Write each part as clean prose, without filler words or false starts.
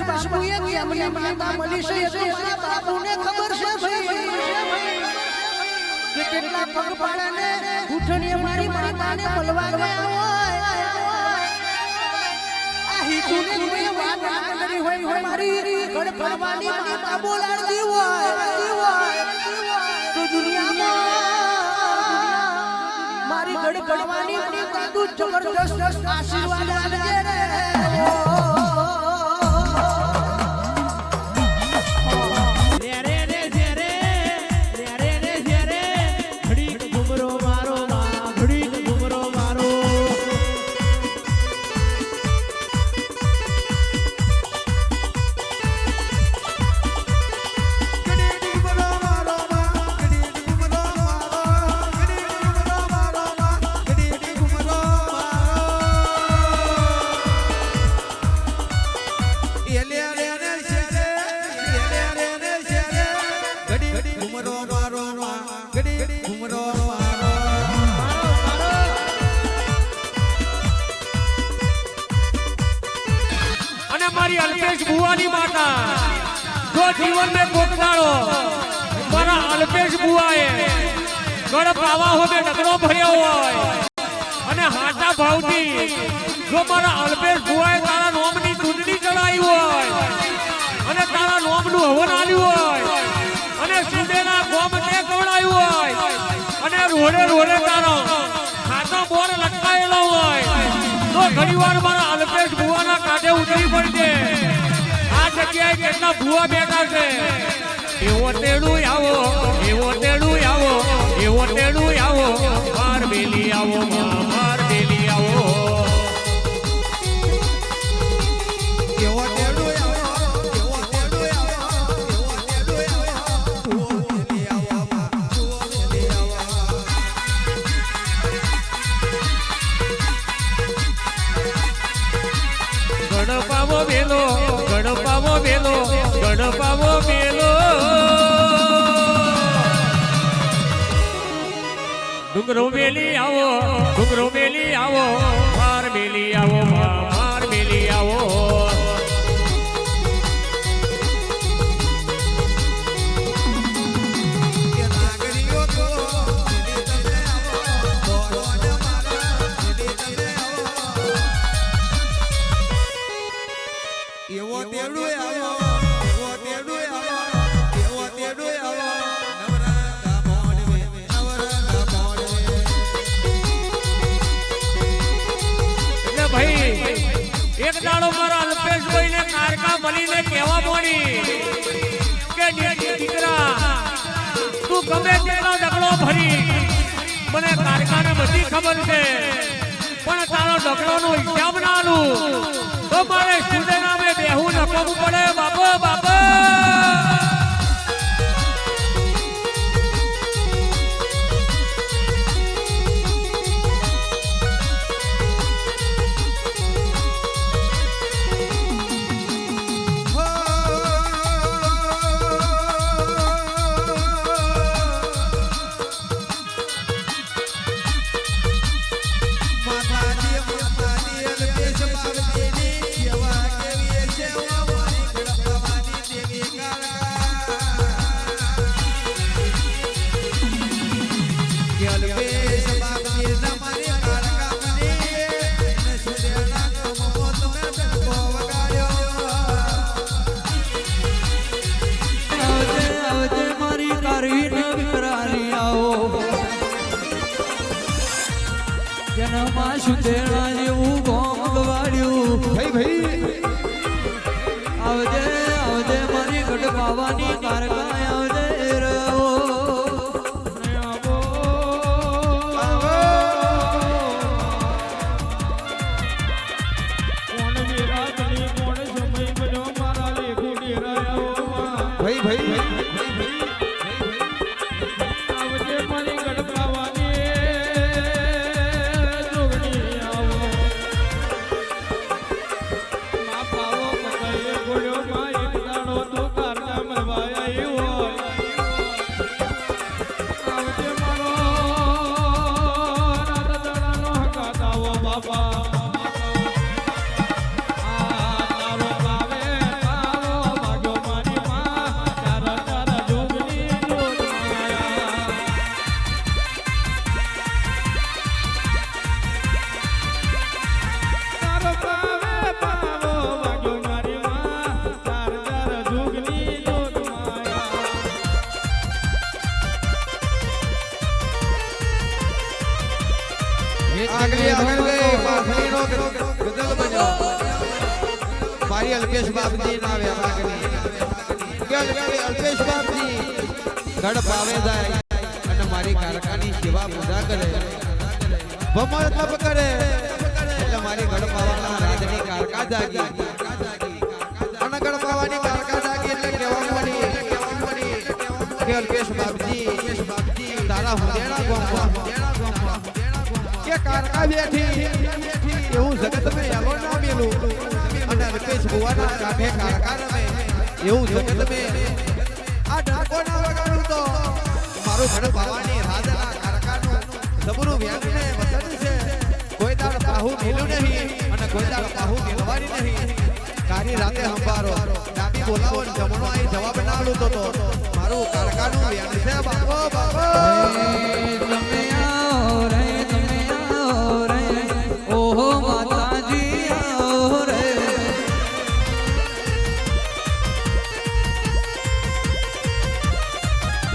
બાપુએ કેમની માતા મળી છે એ તો મારા બાપુને ખબર છે ભાઈ કે કેટલા પગ પાડાને ઘૂંટણીએ મારી માતાને મળવા ગયા હોય આ હિતુને કોઈ વાત કરી હોય મારી ગડપાવાની માતા બોલાડતી હોય તો દુનિયામાં મારી ગડપાવાની માતા તું જબરદસ્ત આશીર્વાદ આપજે રે મારી અલ્પેશ બુવાની માતા જો જીવન में કોકડાળો મારા અલ્પેશ બુવાએ ગળ પાવા હોમે ડગરો ભર્યો હોય અને હાટા ભાવથી જો મારા અલ્પેશ બુવાએ તારા નોમની ચૂંટણી ચડાવી હોય અને તારા નોમનું હવન આલ્યું હોય અને સુદેના ગોમ તે કવડાયું હોય અને રોડે રોડે તારો હાથો બોર લટકાયેલો હોય તો ઘણીવાર મારા અલ્પેશ બુવાના કાઢે ઉતરી પડશે આ જગ્યાએ કેટલા ભુવા બેઠા છે એવો તેડું આવો એવો તેડું આવો એવો તેડું આવો માર બેલી આવો માર બેલી આવો એવો તેડું આવો એવો તેડું આવો એવો તેડું આવો બેલી આવો બેલી આવો ગણપાવો બેલો ગણપાવો બેલો ગણપાવો બેલો ડુંગરો બેલી આવો ડુંગરો બેલી આવો માર બેલી આવો માર બેલી આવો એવો તેડું આવો એવો તેડું આવો એવો તેડું આવો નવરંગા મોડવે નવરંગા મોડવે એટલે ભાઈ એક દાડો મારા અલ્પેશભાઈ ને કારકા મળીને કહેવા મોડી કે દીકરા તું ગમે તેટલો ડગલો ભરી મને કારકાને બધી ખબર છે પણ તારો ડગલોનો હિસાબ ના આલું તો મારે સુદેના મેં બેહું નકમવું પડે બાપો બાપો જન્મમાં સુધેડા જેવું ગોમ ગવાડ્યું ભાઈ ભાઈ આવજે આવજે મારી ગઢ પાવાની કારકા આવજે રહ્યો ભાઈ ભાઈ આવજે મારી ગઢ પાવાની જોગણી આવો મારી અલ્પેશ બાપજી ના વેવાગની કે અલ્પેશ બાપજી ગઢ પાવે જાય અને મારી કારકાની સેવા પૂજા કરે ભમર તપ કરે એટલે મારી ગઢ પાવાના રાજની કારકા જાગી અને ગઢ પાવાની કારકા જાગી એટલે કહેવા મળી કે અલ્પેશ બાપજી તારા હુંદેડા ગોમવા કે કારકા બેઠી એવું જગત મેં એલો ના મેલું અને અલ્પેશ ભુવાના કાંઠે કારકા રમે એવું જગત મેં આ ડાકો ના વગાડું તો મારું ઘર પાવાની રાધના કારકાનું સબરું વ્યાજને વતન છે કોઈ દાડ પાહુ મેલું નહીં અને કોઈ દાડ પાહુ મેલવાની નહીં કારી રાતે હંભારો ડાબી બોલાવો ને જમણો અહીં જવાબ ના આલું તો મારું કારકાનું વ્યાજ છે બાપો બાપો તમે આવો રે ઓહો માતાજી આવો રે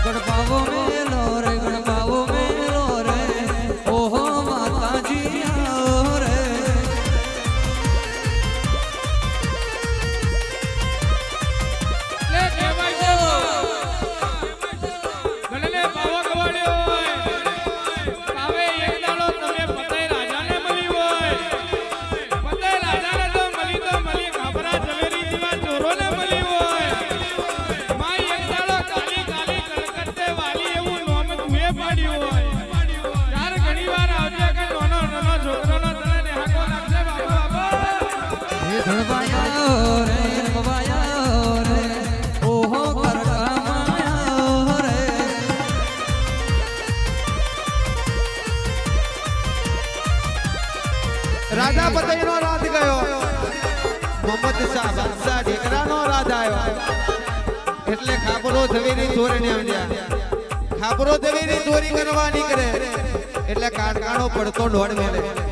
ગણપાવો મેલો રે ગણપાવો મેલો રે ઓહો માતાજી આવો રે લે કહેવાય છે ગણને પાવો ગવાડ્યો હોય હવે એક દાડો તમે પતઈ રાજાને મળી હોય પતઈ રાજાને તો મળી ખાબરા ઝવેરી જેવા ચોરોને મળી હોય માઈ એક દાડો કાલી કાલી કલકત્તે વાલી એવું નોમ તુએ પાડ્યું હોય ચાર ઘણીવાર આવજે કે નાનો છોકરોનો તને નેહાકો લાગશે બાપા હે ધણવાયા રે રમવાયા રે ઓહો કરકામાયા રે રાજા પતઈનો રાજ ગયો મોહમ્મદ શાહ બાદશાહ ઢેકરાનો રાજ આવ્યો એટલે ખાપરો ઝવેરી ચોરીને આવ્યા ખાપરો ઝવેરી ચોરી કરવા નીકળે એટલે કારકાનો પડતો દોડ મેળે